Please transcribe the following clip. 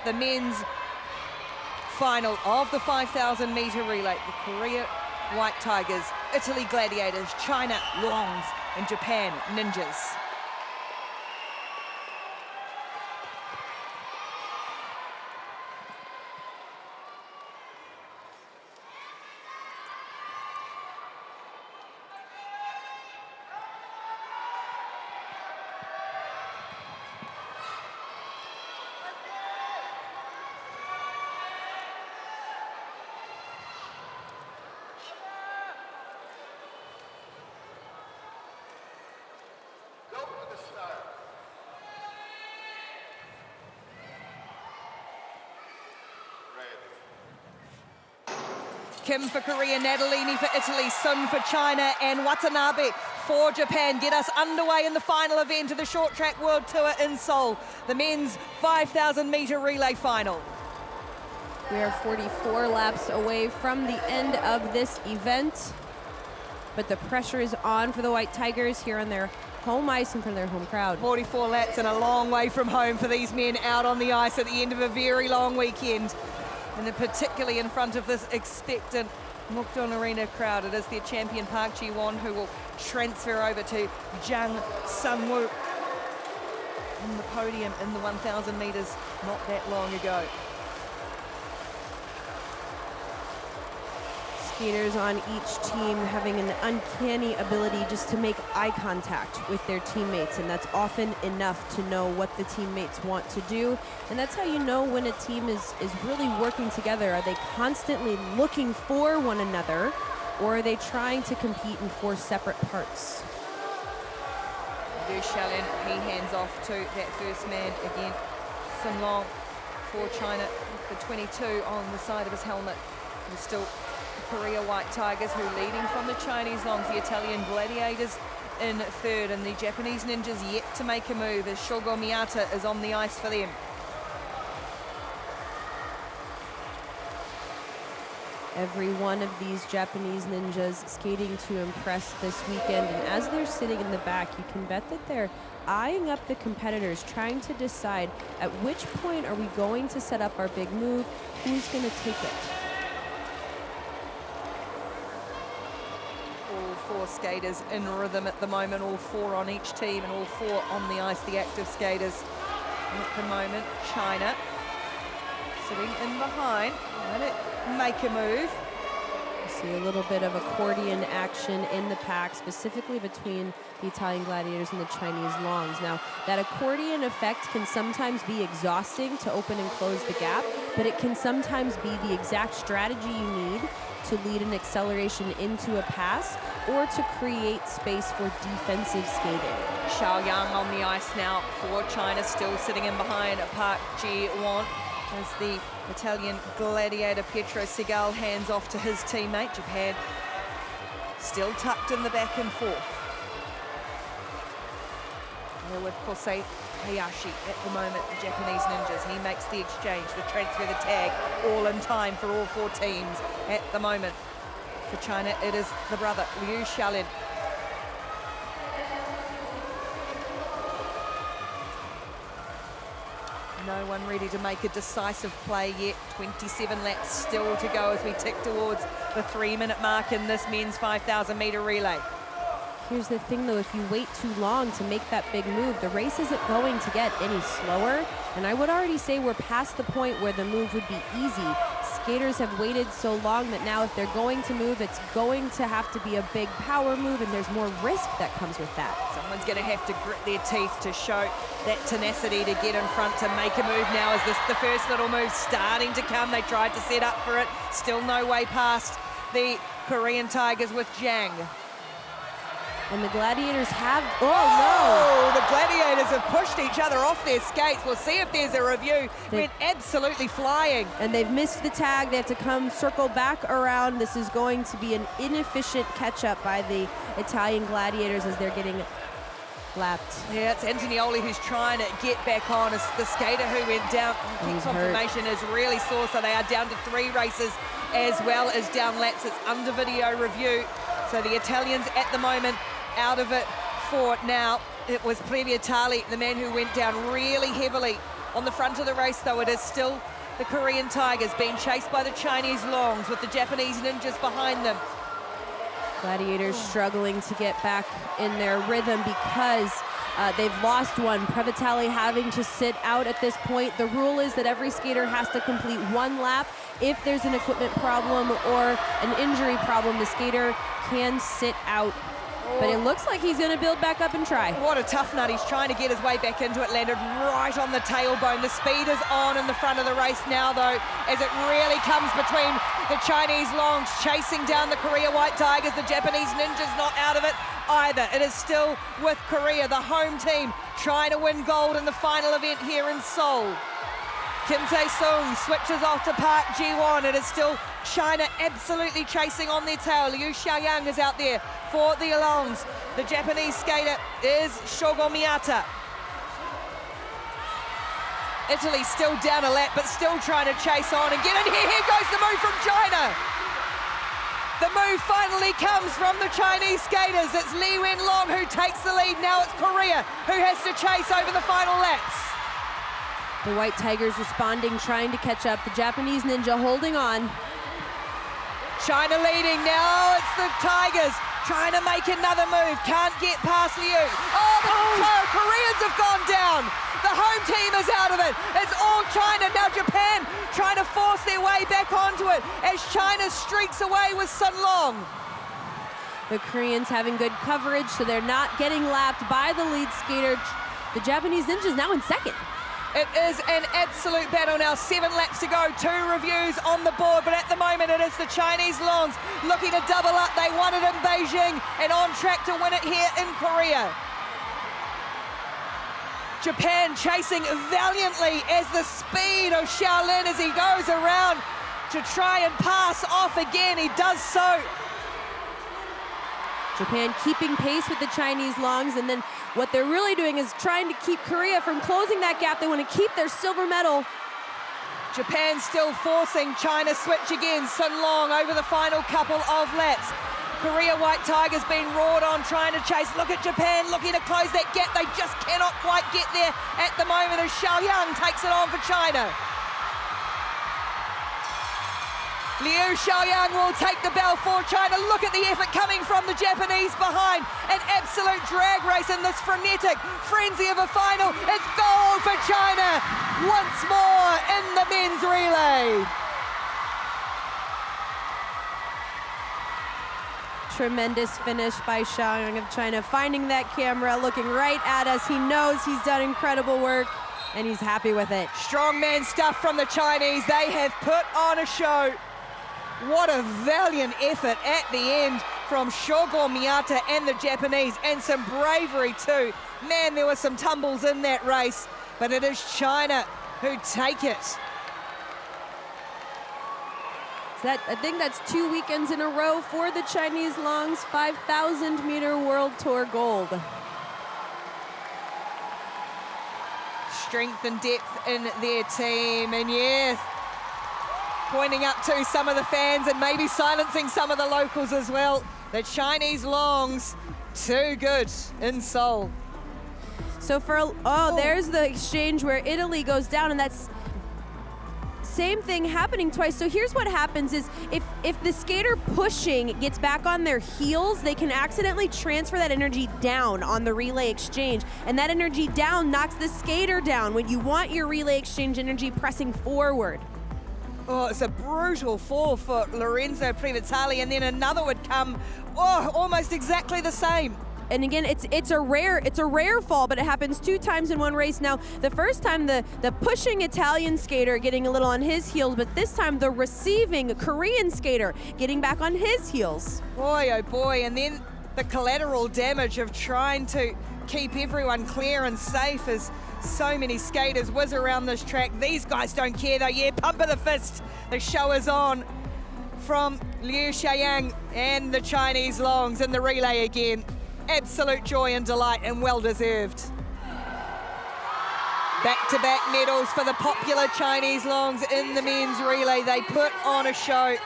the men's final of the 5,000 meter relay. The Korea White Tigers, Italy Gladiators, China Longs, and Japan Ninjas. Kim for Korea, Natalini for Italy, Sun for China, and Watanabe for Japan get us underway in the final event of the Short Track World Tour in Seoul, the men's 5,000 meter relay final. We are 44 laps away from the end of this event, but the pressure is on for the White Tigers here on their home ice in front of their home crowd. 44 laps and a long way from home for these men out on the ice at the end of a very long weekend. And then particularly in front of this expectant Mukdong Arena crowd. It is their champion Park Ji-won who will transfer over to Jang Sun-woo on the podium in the 1,000 meters not that long ago. Skaters on each team having an uncanny ability just to make eye contact with their teammates, and that's often enough to know what the teammates want to do. And that's how you know when a team is really working together. Are they constantly looking for one another, or are they trying to compete in four separate parts? Liu Xiaolin, he hands off to that first man again. Sun Long for China, the 22 on the side of his helmet. There's still Korea White Tigers who leading from the Chinese Longs, the Italian Gladiators in third, and the Japanese Ninjas yet to make a move as Shogo Miyata is on the ice for them. Every one of these Japanese ninjas skating to impress this weekend, and as they're sitting in the back, you can bet that they're eyeing up the competitors, trying to decide at which point are we going to set up our big move, who's going to take it. Four skaters in rhythm at the moment, all four on each team and all four on the ice, the active skaters at the moment. China sitting in behind, let it make a move. You see a little bit of accordion action in the pack, specifically between the Italian Gladiators and the Chinese Longs. Now, that accordion effect can sometimes be exhausting to open and close the gap, but it can sometimes be the exact strategy you need to lead an acceleration into a pass or to create space for defensive skating. Xiao Yang on the ice now for China, still sitting in behind Park Ji-won as the Italian Gladiator Pietro Segal hands off to his teammate. Japan still tucked in the back and forth. There with Kosei Hayashi at the moment, the Japanese Ninjas. He makes the exchange, the transfer, the tag, all in time for all four teams at the moment. For China, it is the brother, Liu Xiaolin. No one ready to make a decisive play yet. 27 laps still to go as we tick towards the 3-minute mark in this men's 5,000 meter relay. Here's the thing though, if you wait too long to make that big move, the race isn't going to get any slower. And I would already say we're past the point where the move would be easy. Skaters have waited so long that now if they're going to move, it's going to have to be a big power move, and there's more risk that comes with that. Someone's going to have to grit their teeth to show that tenacity to get in front to make a move now. Is this the first little move starting to come? They tried to set up for it. Still no way past the Korean Tigers with Jang. And the Gladiators have, the Gladiators have pushed each other off their skates. We'll see if there's a review. Went absolutely flying. And they've missed the tag. They have to come circle back around. This is going to be an inefficient catch-up by the Italian Gladiators as they're getting lapped. Yeah, it's Antonioli who's trying to get back on. It's the skater who went down. Kick confirmation is really sore, so they are down to 3 races as well as down laps. It's under video review. So the Italians at the moment out of it for now. It was Previatali, the man who went down really heavily On the front of the race, though, it is still the Korean Tigers being chased by the Chinese Longs with the Japanese Ninjas behind them. Gladiators struggling to get back in their rhythm because they've lost one. Previtali having to sit out at this point. The rule is that every skater has to complete one lap. If there's an equipment problem or an injury problem, the skater can sit out. But it looks like he's going to build back up and try. What a tough nut. He's trying to get his way back into it. Landed right on the tailbone. The speed is on in the front of the race now, though, as it really comes between the Chinese Longs chasing down the Korea White Tigers. The Japanese Ninjas not out of it either. It is still with Korea, the home team, trying to win gold in the final event here in Seoul. Kim Tae-sung switches off to Park Ji-won. It is still China absolutely chasing on their tail. Liu Xiaoyang is out there for the Longs. The Japanese skater is Shogo Miyata. Italy still down a lap, but still trying to chase on and get in here. Here goes the move from China. The move finally comes from the Chinese skaters. It's Li Wenlong who takes the lead. Now it's Korea who has to chase over the final laps. The White Tigers responding, trying to catch up. The Japanese Ninja holding on. China leading, now it's the Tigers trying to make another move. Can't get past Liu. The Koreans have gone down. The home team is out of it. It's all China. Now Japan trying to force their way back onto it as China streaks away with Sun Long. The Koreans having good coverage, so they're not getting lapped by the lead skater. The Japanese Ninjas now in second. It is an absolute battle now. 7 laps to go, 2 reviews on the board, but at the moment it is the Chinese Longs looking to double up. They won it in Beijing and on track to win it here in Korea. Japan chasing valiantly as the speed of Shaolin as he goes around to try and pass off again. He does so. Japan keeping pace with the Chinese Longs, and then what they're really doing is trying to keep Korea from closing that gap. They want to keep their silver medal. Japan still forcing China switch again. Sun Long over the final couple of laps. Korea White Tigers being roared on, trying to chase. Look at Japan looking to close that gap. They just cannot quite get there at the moment as Xiaoyang takes it on for China. Liu Xiaoyang will take the bell for China. Look at the effort coming from the Japanese behind. An absolute drag race in this frenetic frenzy of a final. It's gold for China once more in the men's relay. Tremendous finish by Xiaoyang of China, finding that camera, looking right at us. He knows he's done incredible work, and he's happy with it. Strongman stuff from the Chinese. They have put on a show. What a valiant effort at the end from Shogo Miyata and the Japanese, and some bravery too. Man, there were some tumbles in that race, but it is China who take it. I think that's 2 weekends in a row for the Chinese Longs, 5,000-meter World Tour gold. Strength and depth in their team, and yeah, pointing up to some of the fans and maybe silencing some of the locals as well. The Chinese Longs, too good in Seoul. So there's the exchange where Italy goes down, and that's same thing happening twice. So here's what happens is if the skater pushing gets back on their heels, they can accidentally transfer that energy down on the relay exchange, and that energy down knocks the skater down when you want your relay exchange energy pressing forward. Oh, it's a brutal fall for Lorenzo Previtali, and then another would come, almost exactly the same. And again, it's a rare fall, but it happens 2 times in one race. Now, the first time the pushing Italian skater getting a little on his heels, but this time the receiving Korean skater getting back on his heels. Boy, oh boy, and then the collateral damage of trying to keep everyone clear and safe as so many skaters whiz around this track. These guys don't care though. Yeah, pump of the fist. The show is on from Liu Xiaoyang and the Chinese Longs in the relay again. Absolute joy and delight, and well-deserved. Back-to-back medals for the popular Chinese Longs in the men's relay. They put on a show.